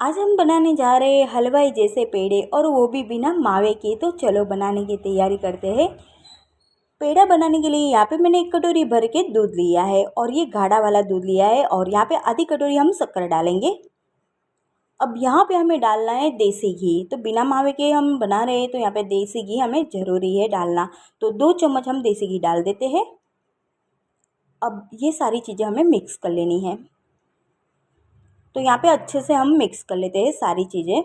आज हम बनाने जा रहे हैं हलवाई जैसे पेड़े, और वो भी बिना मावे के। तो चलो बनाने की तैयारी करते हैं। पेड़ा बनाने के लिए यहाँ पे मैंने एक कटोरी भर के दूध लिया है, और ये गाढ़ा वाला दूध लिया है, और यहाँ पे आधी कटोरी हम शक्कर डालेंगे। अब यहाँ पे हमें डालना है देसी घी। तो बिना मावे के हम बना रहे हैं, तो यहाँ पे देसी घी हमें ज़रूरी है डालना। तो 2 चम्मच हम देसी घी डाल देते हैं। अब ये सारी चीज़ें हमें मिक्स कर लेनी है। तो यहाँ पे अच्छे से हम मिक्स कर लेते हैं सारी चीज़ें।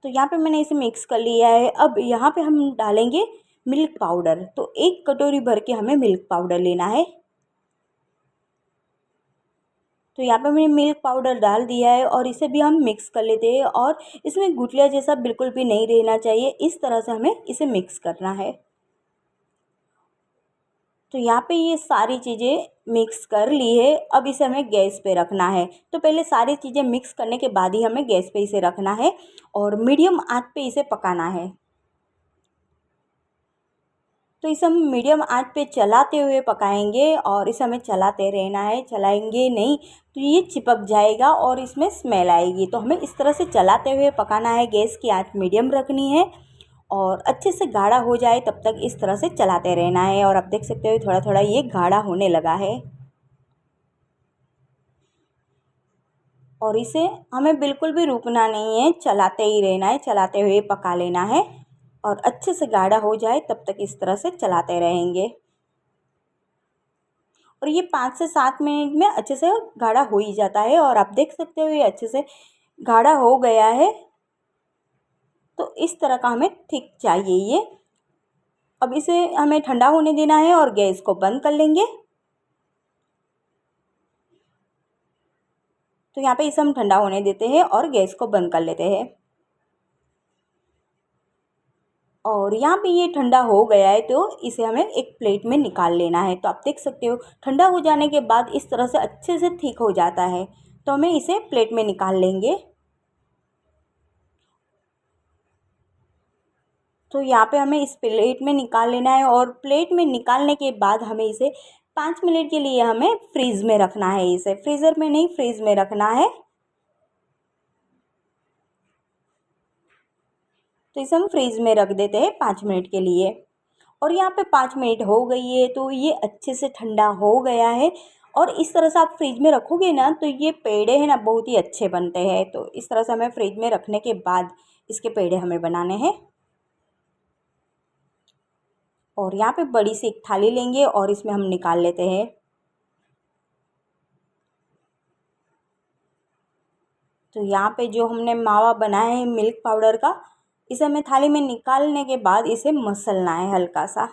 तो यहाँ पे मैंने इसे मिक्स कर लिया है। अब यहाँ पे हम डालेंगे मिल्क पाउडर। तो 1 कटोरी भर के हमें मिल्क पाउडर लेना है। तो यहाँ पे मैंने मिल्क पाउडर डाल दिया है, और इसे भी हम मिक्स कर लेते हैं। और इसमें गुठलियाँ जैसा बिल्कुल भी नहीं रहना चाहिए, इस तरह से हमें इसे मिक्स करना है। तो यहाँ पे ये सारी चीज़ें मिक्स कर ली है। अब इसे हमें गैस पे रखना है। तो पहले सारी चीज़ें मिक्स करने के बाद ही हमें गैस पे इसे रखना है, और मीडियम आंच पे इसे पकाना है। तो इसे हम मीडियम आंच पे चलाते हुए पकाएंगे, और इसे हमें चलाते रहना है। चलाएंगे नहीं तो ये चिपक जाएगा और इसमें स्मेल आएगी। तो हमें इस तरह से चलाते हुए पकाना है। गैस की आंच मीडियम रखनी है, और अच्छे से गाढ़ा हो जाए तब तक इस तरह से चलाते रहना है। और आप देख सकते हो थोड़ा थोड़ा ये गाढ़ा होने लगा है, और इसे हमें बिल्कुल भी रुकना नहीं है, चलाते ही रहना है, चलाते हुए पका लेना है। और अच्छे से गाढ़ा हो जाए तब तक इस तरह से चलाते रहेंगे। और ये 5 से 7 मिनट में अच्छे से गाढ़ा हो ही जाता है। और आप देख सकते हो ये अच्छे से गाढ़ा हो गया है। तो इस तरह का हमें ठीक चाहिए ये। अब इसे हमें ठंडा होने देना है, और गैस को बंद कर लेंगे। तो यहाँ पे इसे हम ठंडा होने देते हैं, और गैस को बंद कर लेते हैं। और यहाँ पे ये ठंडा हो गया है, तो इसे हमें एक प्लेट में निकाल लेना है। तो आप देख सकते हो ठंडा हो जाने के बाद इस तरह से अच्छे से ठीक हो जाता है। तो हमें इसे प्लेट में निकाल लेंगे। तो यहाँ पे हमें इस प्लेट में निकाल लेना है, और प्लेट में निकालने के बाद हमें इसे 5 मिनट के लिए हमें फ्रीज़ में रखना है। इसे फ्रीज़र में नहीं, फ्रीज़ में रखना है। तो इसे हम फ्रीज़ में रख देते हैं 5 मिनट के लिए। और यहाँ पे 5 मिनट हो गई है, तो ये अच्छे से ठंडा हो गया है। और इस तरह से आप फ्रिज में रखोगे ना, तो ये पेड़े हैं ना बहुत ही अच्छे बनते हैं। तो इस तरह से हमें फ्रिज में रखने के बाद इसके पेड़े हमें बनाने हैं। और यहाँ पे बड़ी सी एक थाली लेंगे, और इसमें हम निकाल लेते हैं। तो यहाँ पे जो हमने मावा बनाया है मिल्क पाउडर का, इसे हमें थाली में निकालने के बाद इसे मसलना है हल्का सा।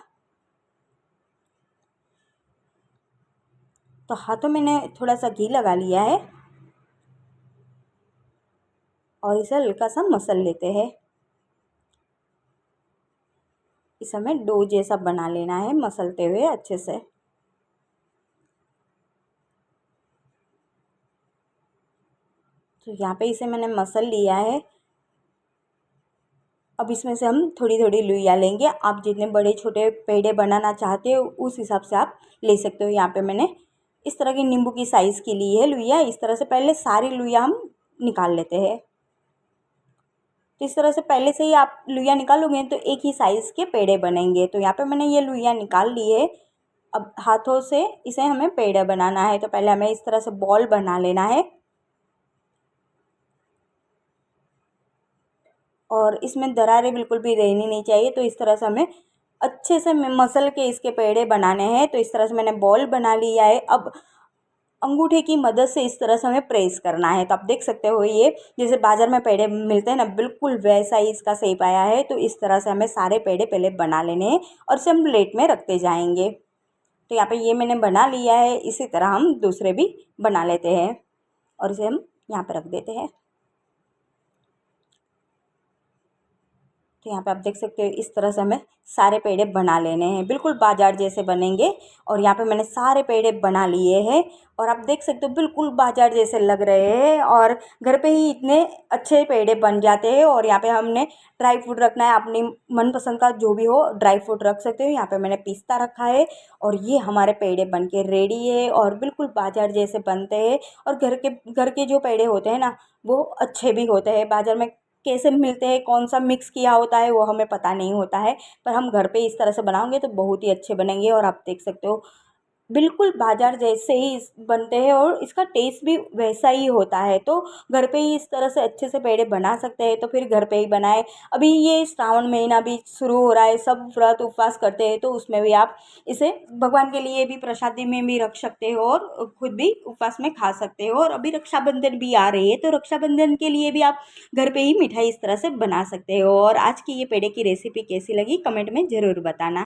तो हाथों में मैंने थोड़ा सा घी लगा लिया है, और इसे हल्का सा मसल लेते हैं। इसे हमें डो जैसा बना लेना है, मसलते हुए अच्छे से। तो यहाँ पे इसे मैंने मसल लिया है। अब इसमें से हम थोड़ी थोड़ी लुइयाँ लेंगे। आप जितने बड़े छोटे पेड़े बनाना चाहते हो उस हिसाब से आप ले सकते हो। यहाँ पे मैंने इस तरह की नींबू की साइज़ की ली है लुइयाँ। इस तरह से पहले सारी लुइयाँ हम निकाल लेते हैं। तो इस तरह से पहले से ही आप लुइयाँ निकालोगे तो एक ही साइज़ के पेड़े बनेंगे। तो यहाँ पे मैंने ये लुइयाँ निकाल ली है। अब हाथों से इसे हमें पेड़ा बनाना है। तो पहले हमें इस तरह से बॉल बना लेना है, और इसमें दरारें बिल्कुल भी रहनी नहीं चाहिए। तो इस तरह से हमें अच्छे से मसल के इसके पेड़े बनाने हैं। तो इस तरह से मैंने बॉल बना लिया है। अब अंगूठे की मदद से इस तरह से हमें प्रेस करना है। तो आप देख सकते हो ये जैसे बाज़ार में पेड़े मिलते हैं ना, बिल्कुल वैसा ही इसका शेप आया है। तो इस तरह से हमें सारे पेड़े पहले बना लेने हैं, और इसे हम प्लेट में रखते जाएंगे। तो यहाँ पे ये मैंने बना लिया है। इसी तरह हम दूसरे भी बना लेते हैं, और इसे हम यहाँ पे रख देते हैं। तो यहाँ पे आप देख सकते हो इस तरह से हमें सारे पेड़े बना लेने हैं, बिल्कुल बाजार जैसे बनेंगे। और यहाँ पे मैंने सारे पेड़े बना लिए हैं और आप देख सकते हो बिल्कुल बाजार जैसे लग रहे हैं और घर पे ही इतने अच्छे पेड़े बन जाते हैं। और यहाँ पे हमने ड्राई फ्रूट रखना है, अपनी मनपसंद का जो भी हो ड्राई फ्रूट रख सकते हो। यहाँ पे मैंने पिस्ता रखा है और ये हमारे पेड़े बन के रेडी है और बिल्कुल बाजार जैसे बनते हैं। और घर के जो पेड़े होते हैं ना वो अच्छे भी होते हैं। बाजार में कैसे मिलते हैं, कौन सा मिक्स किया होता है वो हमें पता नहीं होता है, पर हम घर पे इस तरह से बनाओगे तो बहुत ही अच्छे बनेंगे। और आप देख सकते हो बिल्कुल बाजार जैसे ही बनते हैं और इसका टेस्ट भी वैसा ही होता है। तो घर पे ही इस तरह से अच्छे से पेड़े बना सकते हैं तो फिर घर पे ही बनाए। अभी ये श्रावण महीना भी शुरू हो रहा है, सब व्रत उपवास करते हैं तो उसमें भी आप इसे भगवान के लिए भी प्रसादी में भी रख सकते हो और खुद भी उपवास में खा सकते हो। और अभी रक्षाबंधन भी आ रही है तो रक्षाबंधन के लिए भी आप घर पे ही मिठाई इस तरह से बना सकते हो। और आज की ये पेड़े की रेसिपी कैसी लगी कमेंट में ज़रूर बताना।